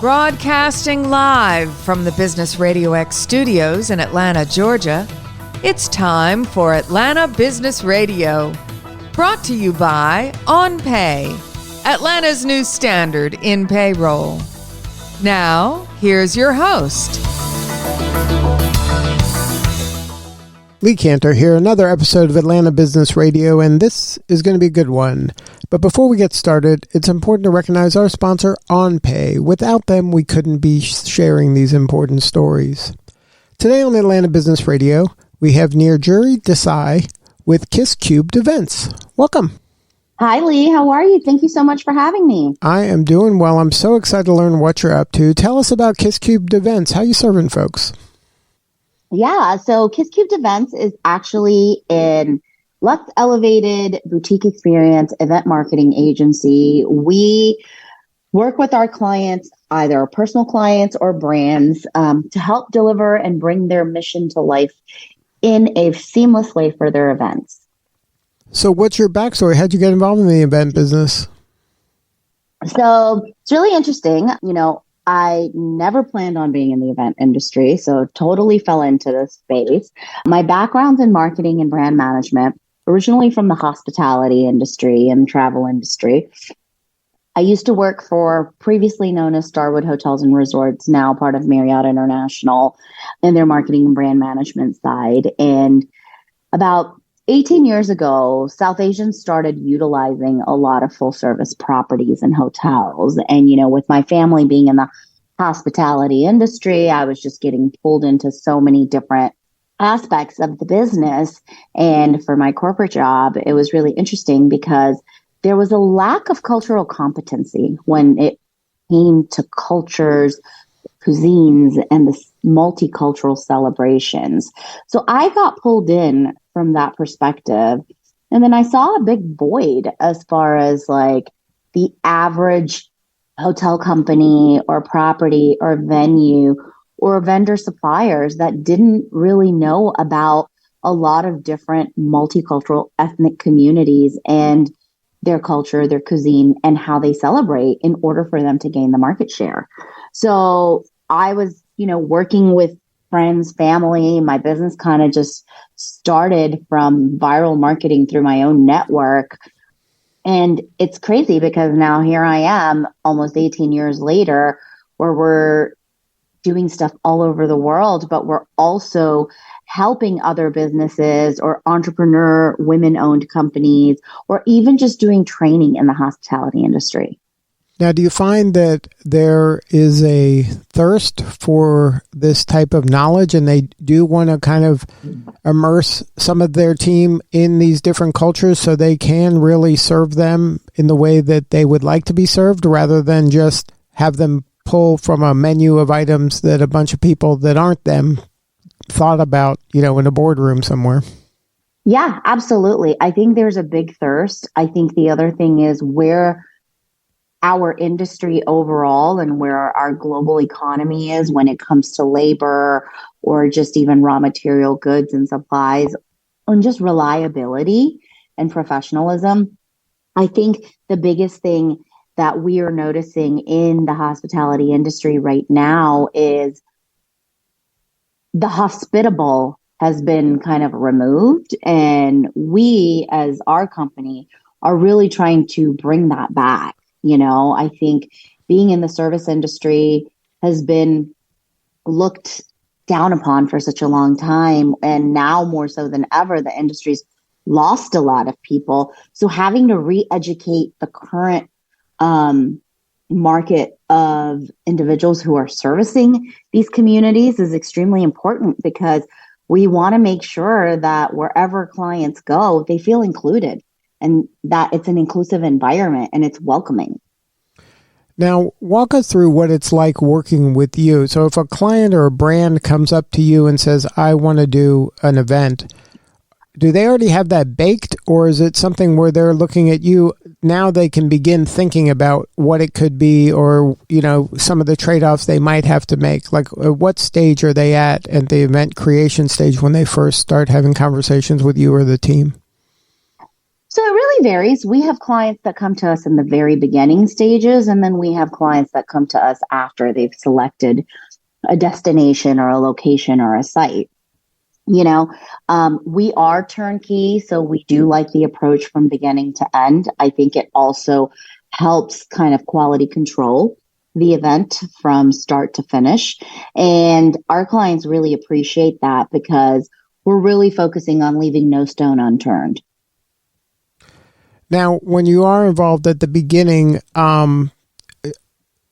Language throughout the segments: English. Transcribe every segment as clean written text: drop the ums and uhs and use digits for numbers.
Broadcasting live from the Business RadioX studios in Atlanta, Georgia, it's time for Atlanta Business Radio. Brought to you by OnPay, Atlanta's new standard in payroll. Now, here's your host. Lee Cantor here, another episode of Atlanta Business Radio, and this is going to be a good one. But before we get started, it's important to recognize our sponsor, OnPay. Without them, we couldn't be sharing these important stories. Today on Atlanta Business Radio, we have Nirjary Desai with KIS Cubed Events. Welcome. Hi, Lee. How are you? Thank you so much for having me. I am doing well. I'm so excited to learn what you're up to. Tell us about KIS Cubed Events. How are you serving folks? Yeah, so KIS Cubed Events is actually an Lux Elevated boutique experience event marketing agency. We work with our clients, either personal clients or brands, to help deliver and bring their mission to life in a seamless way for their events. So what's your backstory? How'd you get involved in the event business? So it's really interesting. I never planned on being in the event industry, so totally fell into this space. My background's in marketing and brand management, originally from the hospitality industry and travel industry. I used to work for previously known as Starwood Hotels and Resorts, now part of Marriott International, in their marketing and brand management side. And about 18 years ago, South Asians started utilizing a lot of full service properties and hotels. And, with my family being in the hospitality industry, I was just getting pulled into so many different aspects of the business. And for my corporate job, it was really interesting because there was a lack of cultural competency when it came to cultures, cuisines, and the multicultural celebrations. So I got pulled in from that perspective. And then I saw a big void as far as like the average hotel company or property or venue or vendor suppliers that didn't really know about a lot of different multicultural ethnic communities and their culture, their cuisine, and how they celebrate in order for them to gain the market share. So I was, working with friends, family. My business kind of just started from viral marketing through my own network. And it's crazy because now here I am almost 18 years later where we're doing stuff all over the world, but we're also helping other businesses or entrepreneur women-owned companies, or even just doing training in the hospitality industry. Now, do you find that there is a thirst for this type of knowledge and they do want to kind of immerse some of their team in these different cultures so they can really serve them in the way that they would like to be served rather than just have them pull from a menu of items that a bunch of people that aren't them thought about, in a boardroom somewhere? Yeah, absolutely. I think there's a big thirst. I think the other thing is where our industry overall and where our global economy is when it comes to labor or just even raw material goods and supplies and just reliability and professionalism. I think the biggest thing that we are noticing in the hospitality industry right now is the hospitable has been kind of removed. And we, as our company, are really trying to bring that back. I think being in the service industry has been looked down upon for such a long time. And now more so than ever, the industry's lost a lot of people. So having to re-educate the current market of individuals who are servicing these communities is extremely important because we want to make sure that wherever clients go, they feel included and that it's an inclusive environment and it's welcoming. Now, walk us through what it's like working with you. So if a client or a brand comes up to you and says, I want to do an event, do they already have that baked, or is it something where they're looking at you, now they can begin thinking about what it could be or, some of the trade-offs they might have to make? Like, what stage are they at the event creation stage when they first start having conversations with you or the team? So it really varies. We have clients that come to us in the very beginning stages, and then we have clients that come to us after they've selected a destination or a location or a site. We are turnkey, so we do like the approach from beginning to end. I think it also helps kind of quality control the event from start to finish. And our clients really appreciate that because we're really focusing on leaving no stone unturned. Now, when you are involved at the beginning,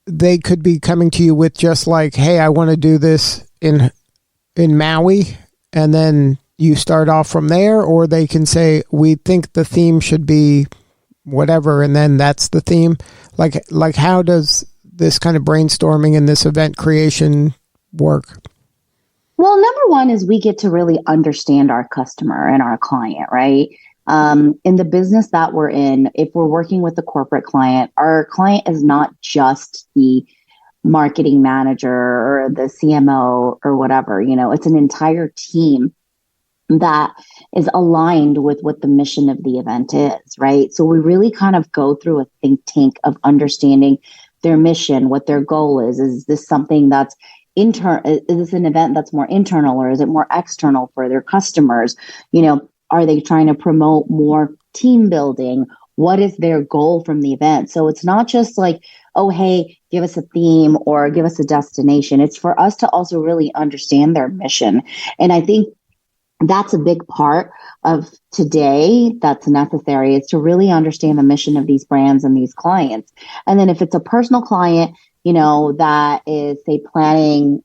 they could be coming to you with just like, hey, I want to do this in Maui, and then you start off from there, or they can say, we think the theme should be whatever, and then that's the theme. Like how does this kind of brainstorming and this event creation work? Well, number one is we get to really understand our customer and our client, right? In the business that we're in, if we're working with a corporate client, our client is not just the marketing manager or the CMO or whatever, it's an entire team that is aligned with what the mission of the event is, right? So we really kind of go through a think tank of understanding their mission, what their goal is. Is this something that's internal? Is this an event that's more internal, or is it more external for their customers? Are they trying to promote more team building? What is their goal from the event? So it's not just like, oh, hey, give us a theme or give us a destination. It's for us to also really understand their mission. And I think that's a big part of today that's necessary, is to really understand the mission of these brands and these clients. And then if it's a personal client, that is, say, planning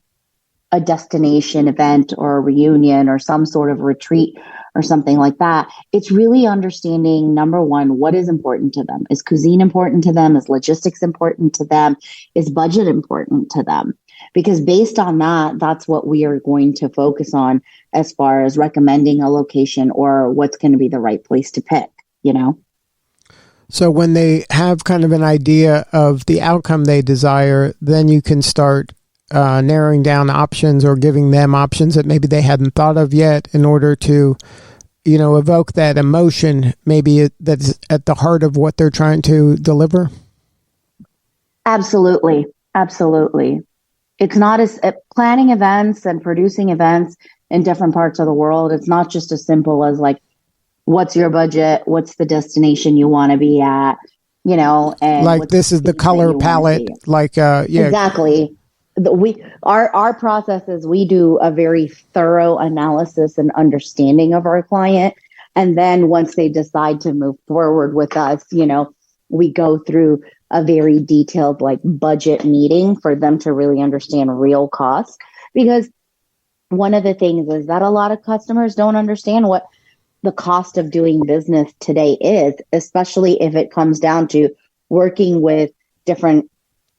a destination event or a reunion or some sort of retreat or something like that, it's really understanding, number one, what is important to them. Is cuisine important to them? Is logistics important to them? Is budget important to them? Because based on that, that's what we are going to focus on as far as recommending a location or what's going to be the right place to pick, So when they have kind of an idea of the outcome they desire, then you can start narrowing down options or giving them options that maybe they hadn't thought of yet in order to, evoke that emotion maybe that's at the heart of what they're trying to deliver. Absolutely. Absolutely. It's not as planning events and producing events in different parts of the world. It's not just as simple as like, what's your budget? What's the destination you want to be at? And like this is the color palette. Exactly. Our process is we do a very thorough analysis and understanding of our client. And then once they decide to move forward with us, we go through a very detailed budget meeting for them to really understand real costs. Because one of the things is that a lot of customers don't understand what the cost of doing business today is, especially if it comes down to working with different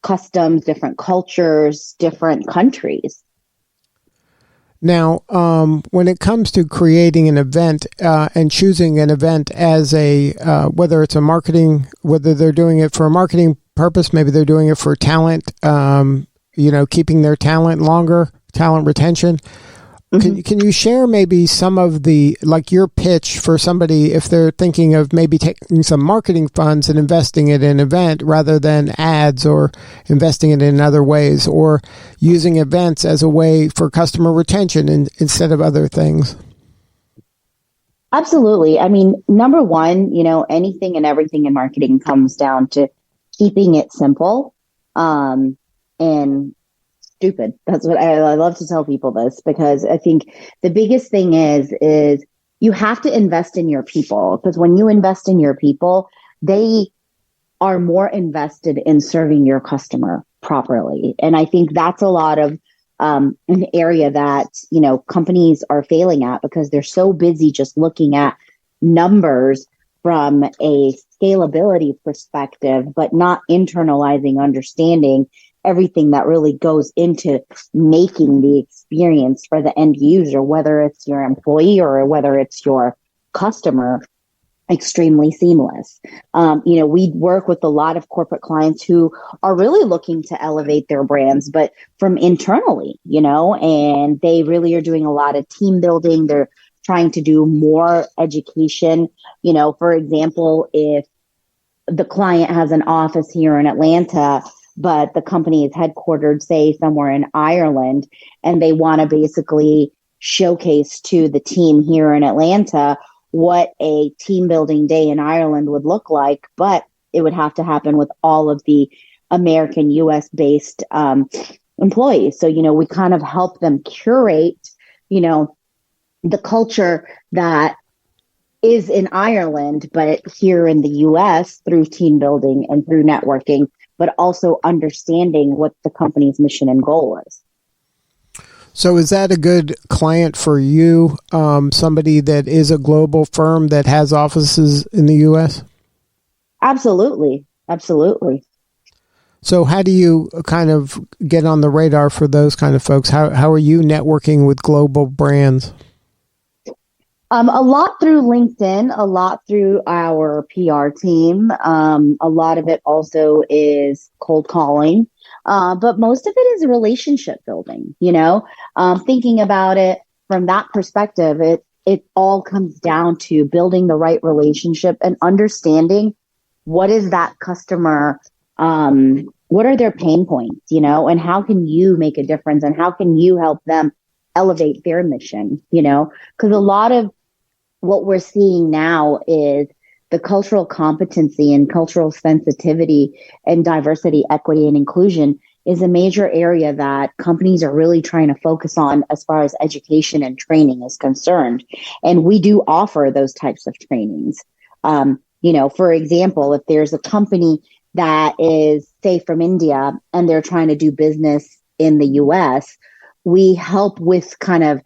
customs, different cultures, different countries. Now, when it comes to creating an event and choosing an event as whether it's a marketing, whether they're doing it for a marketing purpose, maybe they're doing it for talent, keeping their talent longer, talent retention. Mm-hmm. Can you share maybe some of your pitch for somebody if they're thinking of maybe taking some marketing funds and investing it in an event rather than ads, or investing it in other ways, or using events as a way for customer retention instead of other things? Absolutely. I mean, number one, anything and everything in marketing comes down to keeping it simple and stupid. That's what I love to tell people this, because I think the biggest thing is you have to invest in your people, because when you invest in your people, they are more invested in serving your customer properly. And I think that's a lot of an area that, companies are failing at, because they're so busy just looking at numbers from a scalability perspective, but not internalizing, understanding everything that really goes into making the experience for the end user, whether it's your employee or whether it's your customer, extremely seamless. We work with a lot of corporate clients who are really looking to elevate their brands, but from internally, and they really are doing a lot of team building. They're trying to do more education. For example, if the client has an office here in Atlanta, but the company is headquartered, say, somewhere in Ireland, and they want to basically showcase to the team here in Atlanta what a team building day in Ireland would look like, but it would have to happen with all of the American US based employees. So, we kind of help them curate, the culture that is in Ireland, but here in the US through team building and through networking, but also understanding what the company's mission and goal is. So is that a good client for you? Somebody that is a global firm that has offices in the US? Absolutely. Absolutely. So how do you kind of get on the radar for those kind of folks? How are you networking with global brands? A lot through LinkedIn, a lot through our PR team. A lot of it also is cold calling, but most of it is relationship building. Thinking about it from that perspective, it all comes down to building the right relationship and understanding what is that customer, what are their pain points, and how can you make a difference and how can you help them elevate their mission, because a lot of what we're seeing now is the cultural competency and cultural sensitivity and diversity, equity, and inclusion is a major area that companies are really trying to focus on as far as education and training is concerned. And we do offer those types of trainings. For example, if there's a company that is, say, from India and they're trying to do business in the US, we help with kind of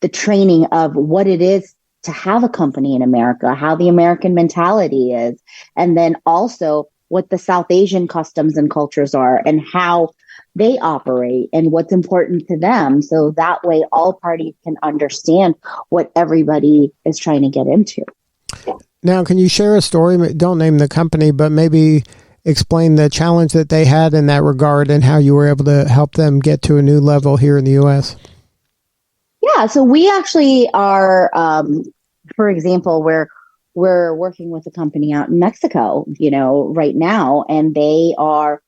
the training of what it is to have a company in America, how the American mentality is, and then also what the South Asian customs and cultures are and how they operate and what's important to them. So that way all parties can understand what everybody is trying to get into. Now, can you share a story? Don't name the company, but maybe explain the challenge that they had in that regard and how you were able to help them get to a new level here in the U.S. Yeah, so we actually are, for example, we're working with a company out in Mexico, right now, and they are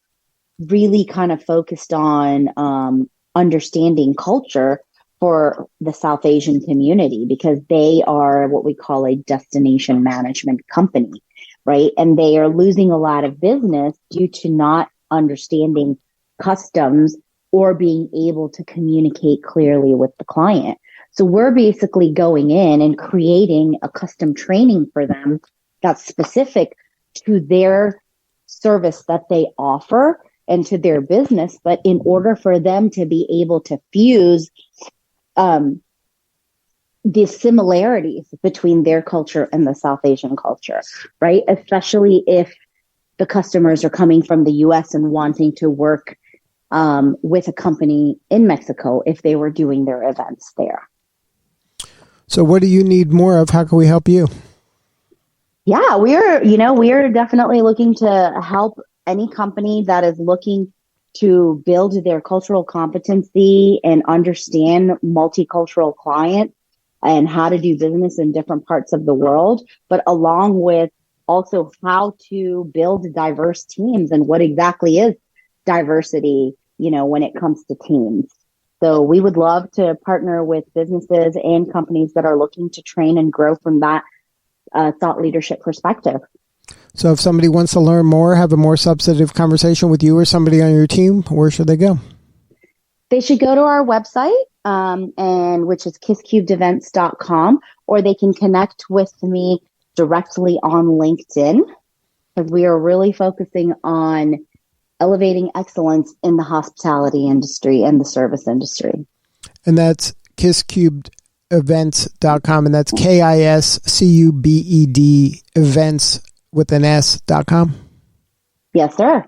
really kind of focused on understanding culture for the South Asian community because they are what we call a destination management company, right? And they are losing a lot of business due to not understanding customs or being able to communicate clearly with the client. So we're basically going in and creating a custom training for them that's specific to their service that they offer and to their business. But in order for them to be able to fuse the similarities between their culture and the South Asian culture, right? Especially if the customers are coming from the US and wanting to work with a company in Mexico if they were doing their events there. So what do you need more of? How can we help you? Yeah, we're definitely looking to help any company that is looking to build their cultural competency and understand multicultural clients and how to do business in different parts of the world, but along with also how to build diverse teams and what exactly is diversity, when it comes to teams. So we would love to partner with businesses and companies that are looking to train and grow from that thought leadership perspective. So if somebody wants to learn more, have a more substantive conversation with you or somebody on your team, where should they go? They should go to our website, and which is kisscubedevents.com, or they can connect with me directly on LinkedIn, because we are really focusing on elevating excellence in the hospitality industry and the service industry. And that's kisscubedevents.com, and that's KISCUBED events with an S.com. Yes, sir.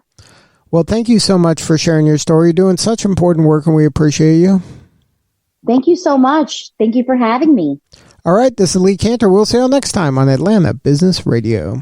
Well, thank you so much for sharing your story. You're doing such important work, and we appreciate you. Thank you so much. Thank you for having me. All right, this is Lee Cantor. We'll see you all next time on Atlanta Business Radio.